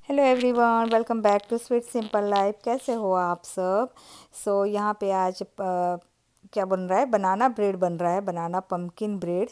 Hello everyone, welcome back to sweet simple life. कैसे हो आप सब? यहाँ पे आज क्या बन रहा है? बनाना ब्रेड बन रहा है, बनाना पम्पकिन ब्रेड।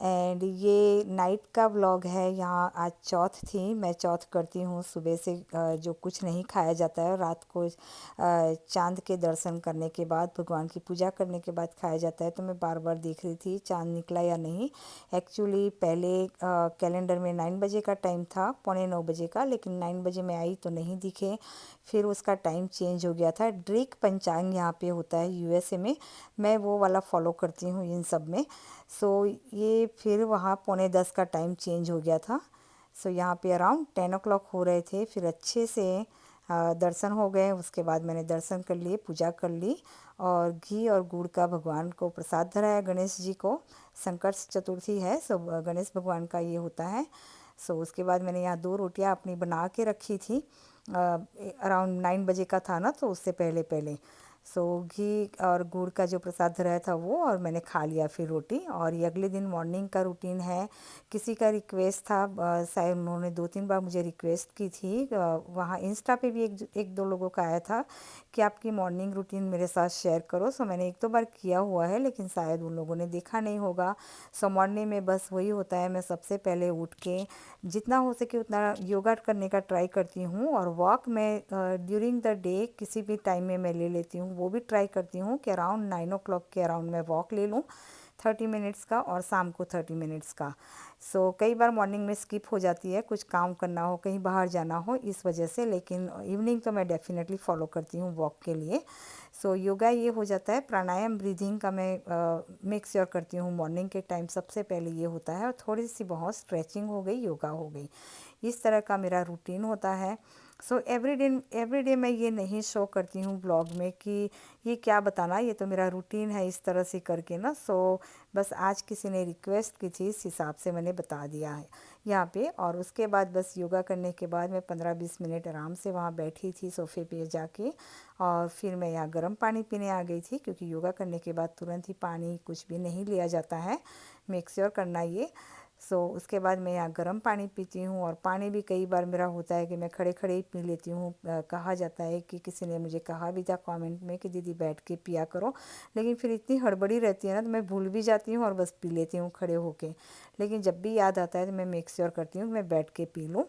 एंड ये नाइट का व्लॉग है। यहाँ आज चौथ थी, मैं चौथ करती हूँ सुबह से। जो कुछ नहीं खाया जाता है रात को, चांद के दर्शन करने के बाद, भगवान की पूजा करने के बाद खाया जाता है। तो मैं बार बार देख रही थी चांद निकला या नहीं। एक्चुअली पहले कैलेंडर में 9 बजे का टाइम था, पौने 9 बजे का, लेकिन 9 बजे मैं आई तो नहीं दिखे। फिर उसका टाइम चेंज हो गया था। ड्रीक पंचांग यहाँ पे होता है यूएसए में, मैं वो वाला फॉलो करती हूँ इन सब में। ये फिर वहाँ पौने 10 का टाइम चेंज हो गया था। यहाँ पे अराउंड 10 o'clock हो रहे थे। फिर अच्छे से दर्शन हो गए। उसके बाद मैंने दर्शन कर लिए, पूजा कर ली, और घी और गुड़ का भगवान को प्रसाद धराया, गणेश जी को। संकट चतुर्थी है, गणेश भगवान का ये होता है। उसके बाद मैंने यहाँ 2 रोटियाँ अपनी बना के रखी थी। अराउंड 9 बजे का था ना, तो उससे पहले पहले घी और गुड़ का जो प्रसाद धराया था वो, और मैंने खा लिया फिर रोटी। और ये अगले दिन मॉर्निंग का रूटीन है। किसी का रिक्वेस्ट था, शायद उन्होंने 2-3 बार मुझे रिक्वेस्ट की थी। वहाँ इंस्टा पे भी एक दो लोगों का आया था कि आपकी मॉर्निंग रूटीन मेरे साथ शेयर करो। मैंने 1-2 बार किया हुआ है, लेकिन शायद उन लोगों ने देखा नहीं होगा। मॉर्निंग में बस वही होता है, मैं सबसे पहले उठ के जितना हो सके उतना योगा करने का ट्राई करती हूँ। और वॉक में ड्यूरिंग द डे किसी भी टाइम में मैं ले लेती हूँ, वो भी ट्राई करती हूँ कि अराउंड 9 o'clock के अराउंड मैं वॉक ले लूँ, 30 मिनट्स का, और शाम को 30 मिनट्स का। कई बार मॉर्निंग में स्किप हो जाती है, कुछ काम करना हो, कहीं बाहर जाना हो, इस वजह से। लेकिन इवनिंग तो मैं डेफिनेटली फॉलो करती हूँ वॉक के लिए। योगा ये हो जाता है। प्राणायाम ब्रीदिंग का मैं मेक श्योर करती हूँ मॉर्निंग के टाइम सबसे पहले ये होता है, और थोड़ी सी बहुत स्ट्रेचिंग हो गई, योगा हो गई। इस तरह का मेरा रूटीन होता है। एवरी डे मैं ये नहीं शो करती हूँ ब्लॉग में कि ये क्या बताना, ये तो मेरा रूटीन है इस तरह से करके ना। बस आज किसी ने रिक्वेस्ट की थी, इस हिसाब से मैंने बता दिया है यहाँ पे। और उसके बाद बस योगा करने के बाद मैं 15-20 मिनट आराम से वहाँ बैठी थी सोफ़े पे जाके। और फिर मैं यहाँ गर्म पानी पीने आ गई थी, क्योंकि योगा करने के बाद तुरंत ही पानी कुछ भी नहीं लिया जाता है, मेक श्योर करना ये। उसके बाद मैं यहाँ गर्म पानी पीती हूँ। और पानी भी कई बार मेरा होता है कि मैं खड़े खड़े ही पी लेती हूँ। कहा जाता है कि किसी ने मुझे कहा भी था कमेंट में कि दीदी बैठ के पिया करो, लेकिन फिर इतनी हड़बड़ी रहती है ना, तो मैं भूल भी जाती हूँ और बस पी लेती हूँ खड़े होके। लेकिन जब भी याद आता है तो मैं मेक श्योर करती हूँ कि मैं बैठ के पी लूँ।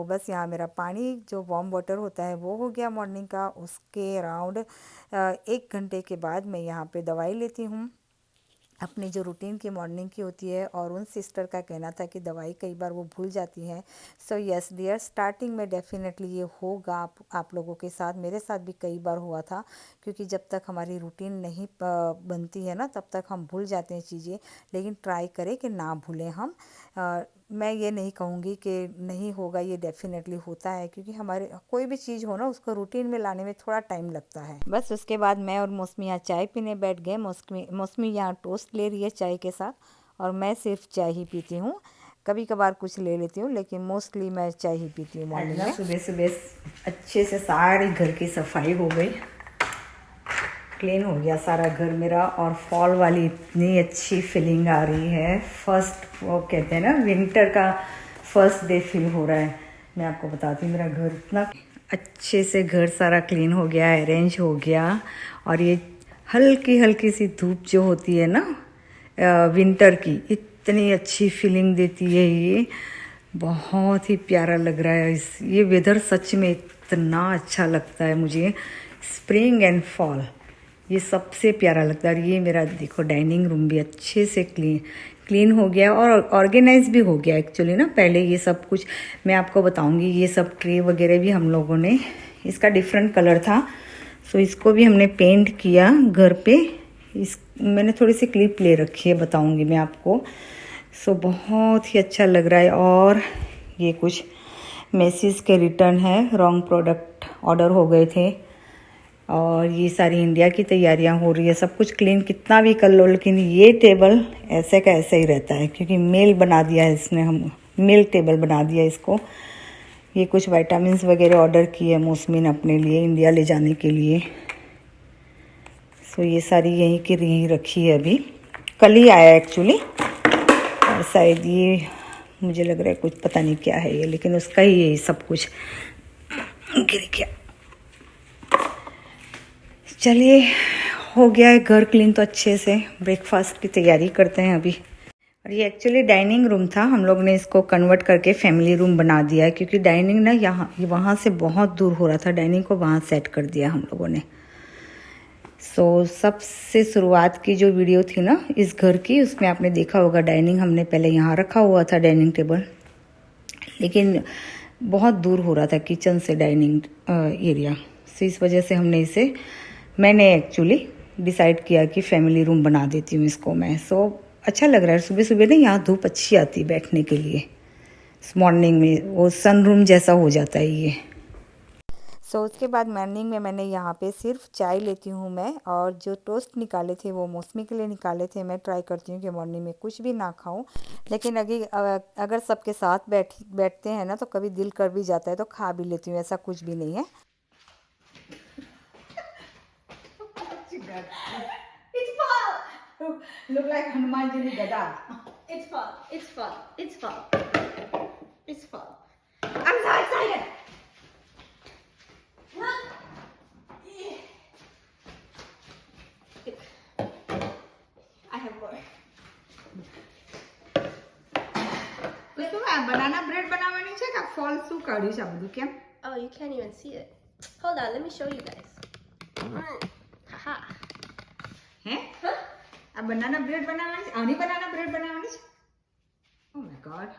बस यहाँ मेरा पानी जो वार्म वाटर होता है वो हो गया मॉर्निंग का। उसके अराउंड 1 घंटे के बाद मैं यहाँ पे दवाई लेती हूँ, अपनी जो रूटीन की मॉर्निंग की होती है। और उन सिस्टर का कहना था कि दवाई कई बार वो भूल जाती हैं। यस डियर, स्टार्टिंग में डेफिनेटली ये होगा आप लोगों के साथ, मेरे साथ भी कई बार हुआ था। क्योंकि जब तक हमारी रूटीन नहीं बनती है ना, तब तक हम भूल जाते हैं चीज़ें। लेकिन ट्राई करें कि ना भूलें हम। मैं ये नहीं कहूँगी कि नहीं होगा, ये डेफिनेटली होता है। क्योंकि हमारे कोई भी चीज़ हो ना, उसको रूटीन में लाने में थोड़ा टाइम लगता है। बस उसके बाद मैं और मौसमी यहाँ चाय पीने बैठ गए। मौसमी यहाँ टोस्ट ले रही है चाय के साथ, और मैं सिर्फ चाय ही पीती हूँ। कभी कभार कुछ ले लेती हूँ, लेकिन मोस्टली मैं चाय ही पीती हूँ मॉर्निंग में। सुबह सुबह अच्छे से सारी घर की सफाई हो गई, क्लीन हो गया सारा घर मेरा। और फॉल वाली इतनी अच्छी फीलिंग आ रही है। फर्स्ट, वो कहते हैं ना, विंटर का फर्स्ट डे फील हो रहा है। मैं आपको बताती हूँ, मेरा घर इतना अच्छे से घर सारा क्लीन हो गया, अरेंज हो गया। और ये हल्की हल्की सी धूप जो होती है ना विंटर की, इतनी अच्छी फीलिंग देती है। ये बहुत ही प्यारा लग रहा है। ये वेदर सच में इतना अच्छा लगता है मुझे। स्प्रिंग एंड फॉल, ये सबसे प्यारा लगता है। और ये मेरा देखो डाइनिंग रूम भी अच्छे से क्लीन हो गया और ऑर्गेनाइज भी हो गया एक्चुअली ना। पहले ये सब कुछ मैं आपको बताऊंगी, ये सब ट्रे वगैरह भी हम लोगों ने, इसका डिफरेंट कलर था, इसको भी हमने पेंट किया घर पे। मैंने थोड़ी सी क्लिप ले रखी है, बताऊंगी मैं आपको। बहुत ही अच्छा लग रहा है। और ये कुछ मैसेज के रिटर्न है, रॉन्ग प्रोडक्ट ऑर्डर हो गए थे। और ये सारी इंडिया की तैयारियां हो रही है। सब कुछ क्लीन कितना भी कर लो, लेकिन ये टेबल ऐसे का ऐसे ही रहता है, क्योंकि मेल बना दिया है इसने, हम मेल टेबल बना दिया इसको। ये कुछ विटामिन्स वगैरह ऑर्डर किए है मौसमी ने अपने लिए इंडिया ले जाने के लिए। ये सारी यहीं की रही रखी है, अभी कल ही आया एक्चुअली। और शायद ये मुझे लग रहा है कुछ पता नहीं क्या है ये, लेकिन उसका ही ये सब कुछ गिर गया। चलिए हो गया है घर क्लीन तो अच्छे से। ब्रेकफास्ट की तैयारी करते हैं अभी। और ये एक्चुअली डाइनिंग रूम था, हम लोग ने इसको कन्वर्ट करके फैमिली रूम बना दिया है, क्योंकि डाइनिंग ना यहाँ वहाँ से बहुत दूर हो रहा था, डाइनिंग को वहाँ सेट कर दिया हम लोगों ने। सो सबसे शुरुआत की जो वीडियो थी ना इस घर की, उसमें आपने देखा होगा डाइनिंग हमने पहले यहाँ रखा हुआ था डाइनिंग टेबल, लेकिन बहुत दूर हो रहा था किचन से डाइनिंग एरिया। सो इस वजह से मैंने एक्चुअली डिसाइड किया कि फैमिली रूम बना देती हूँ इसको मैं। सो अच्छा लग रहा है, सुबह सुबह ना यहाँ धूप अच्छी आती है बैठने के लिए, मॉर्निंग में वो सन रूम जैसा हो जाता है ये। सो उसके बाद मॉर्निंग में मैंने यहाँ पे सिर्फ चाय लेती हूँ मैं, और जो टोस्ट निकाले थे वो मौसमी के लिए निकाले थे। मैं ट्राई करती हूँ कि मॉर्निंग में कुछ भी ना खाऊं, लेकिन अगर सबके साथ बैठते हैं ना तो कभी दिल कर भी जाता है तो खा भी लेती हूँ, ऐसा कुछ भी नहीं है। It's fall. Look like Hanuman ji gada. It's fall. It's fall. It's fall. It's fall. I'm so excited. I have more. Banana bread બનાવવાની છે કે ફોલ શું કાઢ્યું છે આ બધું કેમ? Oh, you can't even see it. Hold on, let me show you guys. Haha. હે? આ બનાના બ્રેડ બનાવવાની છે? આની બનાના બ્રેડ બનાવવાની છે? Oh my god.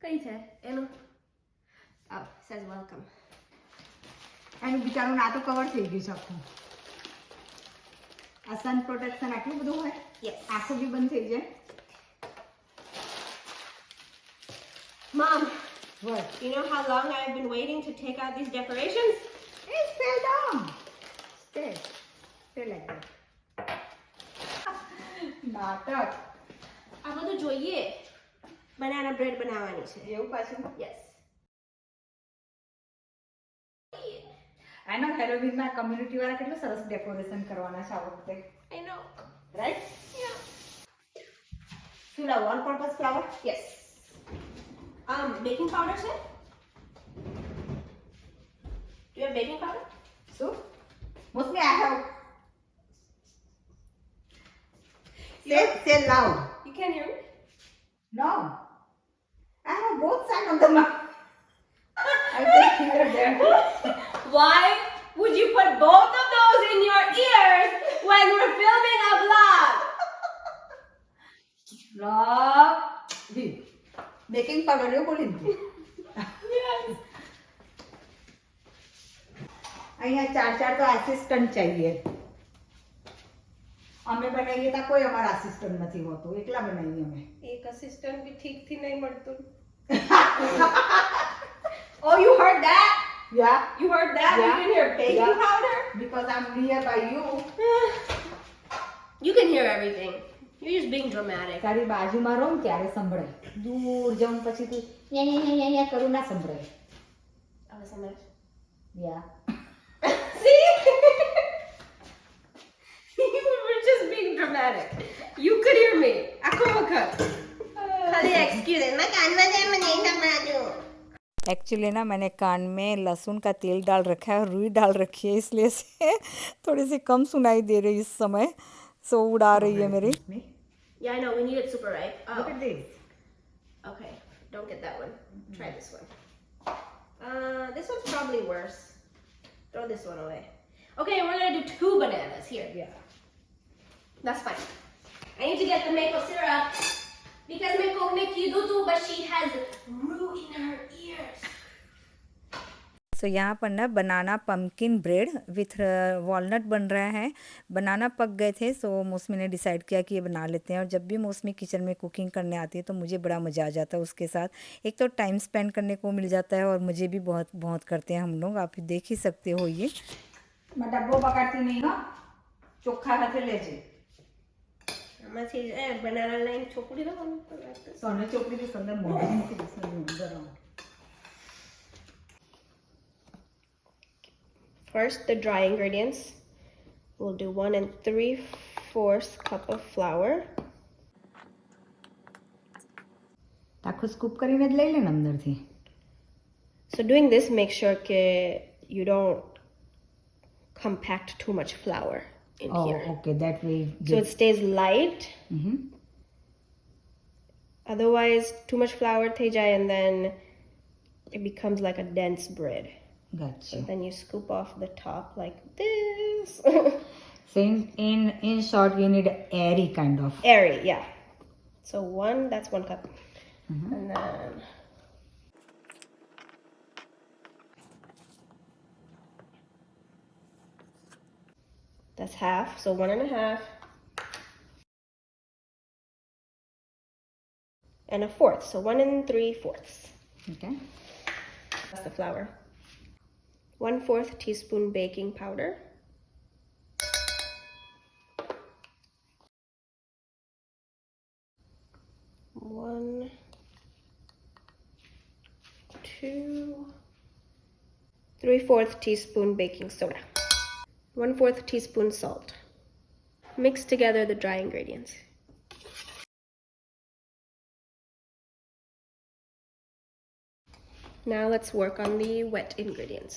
કઈ છે એનું? Oh, it says welcome. એનું બિચારું ના તો કવર થઈ ગયું છે આખું. આ સન પ્રોટેક્શન આટલું બધું હોય? Yes. આંખો બી બંધ થઈ જાય. Mom, What? you know how long I've been waiting to take out these decorations? Hey, stay down. Stay like that. નાટક. આ બધું જોઈએ. Banana bread બનાવવાની છે. એવું પાછું? Yes. આનો હેલોવીનમાં કમ્યુનિટી વાળા કેટલું સરસ ડેકોરેશન કરવાના છે આ વખતે. I know. રાઈટ? Yeah. શું લાવ all purpose flower? Yes. Baking powder છે? Do you have baking powder? શું? Mostly I have. Say loud. You can't hear me? No. I have both sides of the mouth. I just hear them. Why would you put both of those in your ears when we're filming a vlog? Love. Baking powder એવું બોલી દીધું. Yes. અહીંયા ચાર તો assistant चाहिए. અમે બનાવીએ તો કોઈ અમારા આસિસ્ટન્ટ નથી હોતું, એકલા બનાવીએ અમે. એક assistant भी ठीक थी नहीं મળતું. Oh, you heard that? Yeah. You heard that? Yeah. You didn't hear baking Yeah. powder? Because I'm near by you. You can hear everything. You're just being dramatic. તારી બાજુમાં રહું ત્યારે સંભળાય. દૂર જાઉં પછી તું યા કરું ના સંભળાય. Oh, is that much? Yeah. See? You were just being dramatic. You could hear me. Ako waka. Kali excuse me. Makan नहीं समझू. एक्चुअली ना मैंने कान में लहसुन का तेल डाल रखा है और रुई डाल रखी है, इसलिए से थोड़ी सी कम सुनाई दे रही इस समय। सो उड़ा रही है मेरी। Yeah, I know. We need it super ripe. Oh. Look at this. Okay. Don't get that one. Try this one. This one's probably worse. Throw this one away. Okay, we're gonna do 2 bananas here. Yeah. That's fine. I need to get the maple syrup because my cook ne kidutu, but she has roux in her ears. सो यहाँ पर ना बनाना pumpkin bread with walnut बन रहा है। बनाना पक गए थे, सो मौसमी ने डिसाइड किया कि ये बना लेते हैं। और जब भी मौसमी किचन में कुकिंग करने आती है तो मुझे बड़ा मज़ा आ जाता है उसके साथ। एक तो टाइम स्पेंड करने को मिल जाता है और मुझे भी बहुत बहुत करते हैं हम लोग, आप देख ही सकते हो। ये मैं डब्बो पकड़ती नहीं हूँ, चोखा हाथे ले जी बनाना लाइन छोकरी दो सोने चोकरी भी सुंदर मोटी। First, the dry ingredients. We'll do 1 3/4 cup of flour. તાકો આખું સ્કૂપ કરીને જ લઈ લે ને અંદરથી. So doing this, make sure that you don't compact too much flour in here. Okay, that way. So it stays light. Otherwise, too much flour થઈ જાય and then it becomes like a dense bread. Gotcha. So then you scoop off the top like this. So in short, you need airy kind of. Airy, yeah. So that's 1 cup. And then that's half, so 1.5. And 1/4, so 1 3/4. Okay. That's the flour. 1/4 teaspoon baking powder. 1, 2, 3/4 teaspoon baking soda. 1/4 teaspoon salt. Mix together the dry ingredients. Now let's work on the wet ingredients.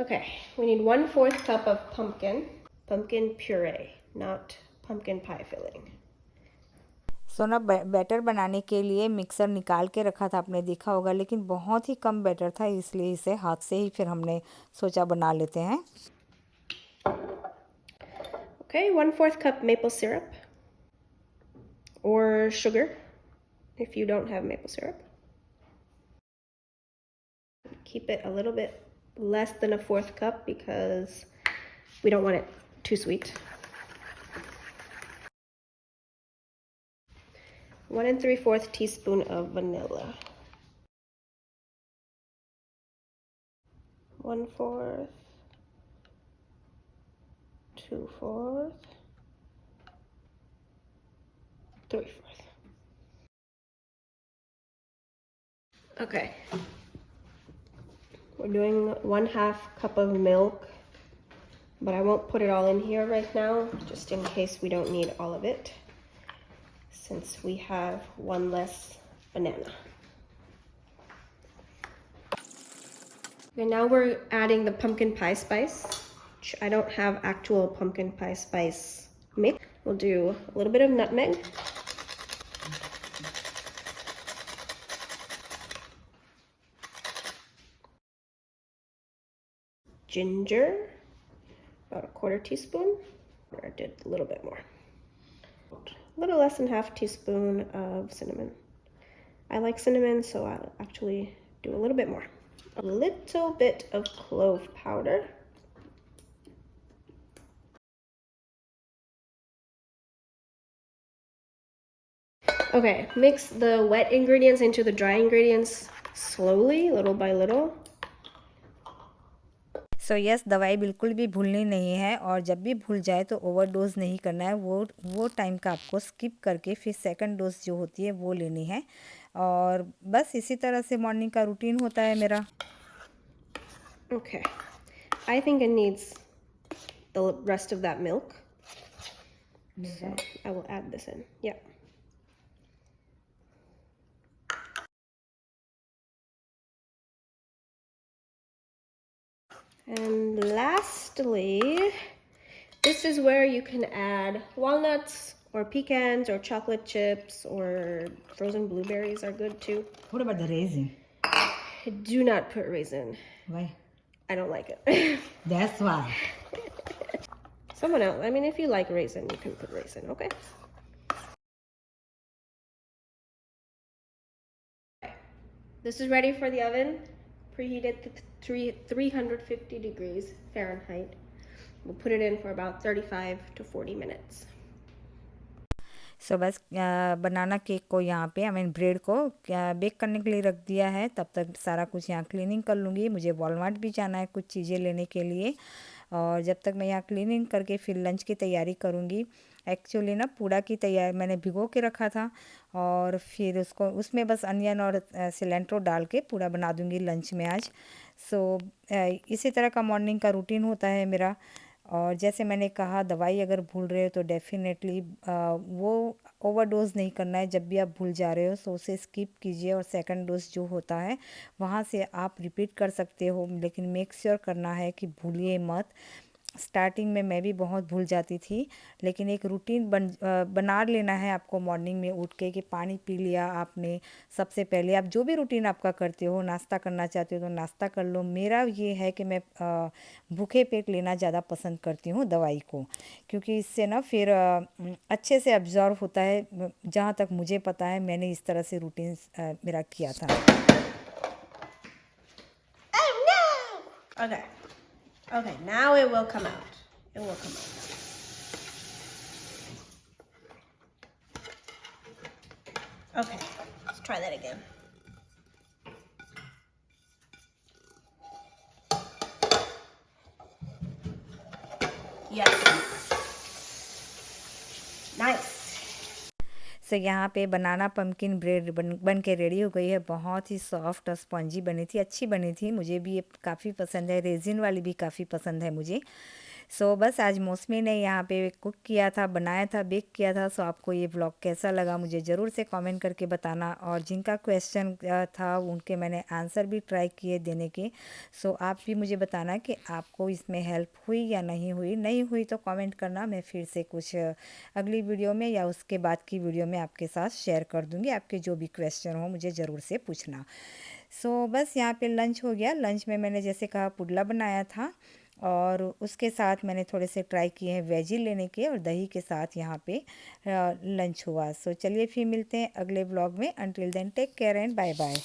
Okay, we need 1/4 cup of pumpkin puree, not pumpkin pie filling. सो ना batter बनाने के लिए mixer निकाल के रखा था, आपने देखा होगा, लेकिन बहुत ही कम बैटर था, इसलिए इसे हाथ से ही फिर हमने सोचा बना लेते हैं. Okay, 1/4 cup maple syrup or sugar if you don't have maple syrup. Keep it a little bit less than 1/4 cup because we don't want it too sweet. 1 3/4 teaspoon of vanilla. 1/4, 2/4, 3/4. Okay. We're doing 1/2 cup of milk, but I won't put it all in here right now, just in case we don't need all of it, since we have one less banana. Okay, now we're adding the pumpkin pie spice. I don't have actual pumpkin pie spice mix. We'll do a little bit of nutmeg. Ginger, about 1/4 teaspoon. Or I did a little bit more. A little less than 1/2 teaspoon of cinnamon. I like cinnamon, so I'll actually do a little bit more. A little bit of clove powder. Okay, mix the wet ingredients into the dry ingredients slowly, little by little. So yes, दवाई बिल्कुल भी भूलनी नहीं है, और जब भी भूल जाए तो ओवरडोज नहीं करना है. वो टाइम का आपको स्किप करके फिर सेकंड डोज जो होती है वो लेनी है. और बस इसी तरह से मॉर्निंग का रूटीन होता है मेरा. Okay, I think it needs the rest of that milk. So I will add this in. Yeah. And lastly, this is where you can add walnuts or pecans or chocolate chips or frozen blueberries are good too. What about the raisin? Do not put raisin. Why? I don't like it. That's why. Someone else. I mean, if you like raisin, you can put raisin, okay? This is ready for the oven. Preheated to 350 degrees Fahrenheit. We'll put it in for about 35 to 40 minutes. सो बस बनाना cake को यहाँ पे bread को bake करने के लिए रख दिया है. तब तक सारा कुछ यहाँ क्लीनिंग कर लूँगी. मुझे वॉलमार्ट भी जाना है कुछ चीज़ें लेने के लिए, और जब तक मैं यहाँ क्लीनिंग करके फिर लंच की तैयारी करूँगी. एक्चुअली ना पूड़ा की तैयारी मैंने भिगो के रखा था, और फिर उसमें बस अनियन और सिलेंट्रो डाल के पूड़ा बना दूँगी लंच में आज. सो इसी तरह का मॉर्निंग का रूटीन होता है मेरा. और जैसे मैंने कहा, दवाई अगर भूल रहे हो तो डेफ़िनेटली वो ओवरडोज़ नहीं करना है। जब भी आप भूल जा रहे हो तो उसे स्किप कीजिए, और सेकंड डोज़ जो होता है वहाँ से आप रिपीट कर सकते हो, लेकिन मेक श्योर करना है कि भूलिए मत। स्टार्टिंग में मैं भी बहुत भूल जाती थी, लेकिन एक रूटीन बना लेना है आपको। मॉर्निंग में उठ के कि पानी पी लिया आपने, सबसे पहले आप जो भी रूटीन आपका करते हो, नाश्ता करना चाहते हो तो नाश्ता कर लो। मेरा ये है कि मैं भूखे पेट लेना ज़्यादा पसंद करती हूँ दवाई को, क्योंकि इससे ना फिर अच्छे से अब्जॉर्व होता है। जहाँ तक मुझे पता है, मैंने इस तरह से रूटीन मेरा किया था। Oh no! Okay. Okay, now it will come out. It will come out. Okay, let's try that again. Yes. Nice. सो यहाँ पे बनाना पम्पकिन ब्रेड बन के रेडी हो गई है। बहुत ही सॉफ्ट और स्पॉन्जी बनी थी, अच्छी बनी थी। मुझे भी ये काफ़ी पसंद है, रेजिन वाली भी काफ़ी पसंद है मुझे। सो बस आज मौसमी ने यहाँ पे कुक किया था, बनाया था, बेक किया था। सो आपको ये व्लॉग कैसा लगा मुझे ज़रूर से कमेंट करके बताना, और जिनका क्वेश्चन था उनके मैंने आंसर भी ट्राई किए देने के। सो आप भी मुझे बताना कि आपको इसमें हेल्प हुई या नहीं हुई। नहीं हुई तो कमेंट करना, मैं फिर से कुछ अगली वीडियो में या उसके बाद की वीडियो में आपके साथ शेयर कर दूँगी। आपके जो भी क्वेश्चन हो मुझे ज़रूर से पूछना। सो बस यहाँ पे लंच हो गया। लंच में मैंने जैसे कहा पुडला बनाया था, और उसके साथ मैंने थोड़े से ट्राई किए हैं वेजी लेने के, और दही के साथ यहाँ पे लंच हुआ। सो चलिए फिर मिलते हैं अगले व्लॉग में। Until then take care and bye bye.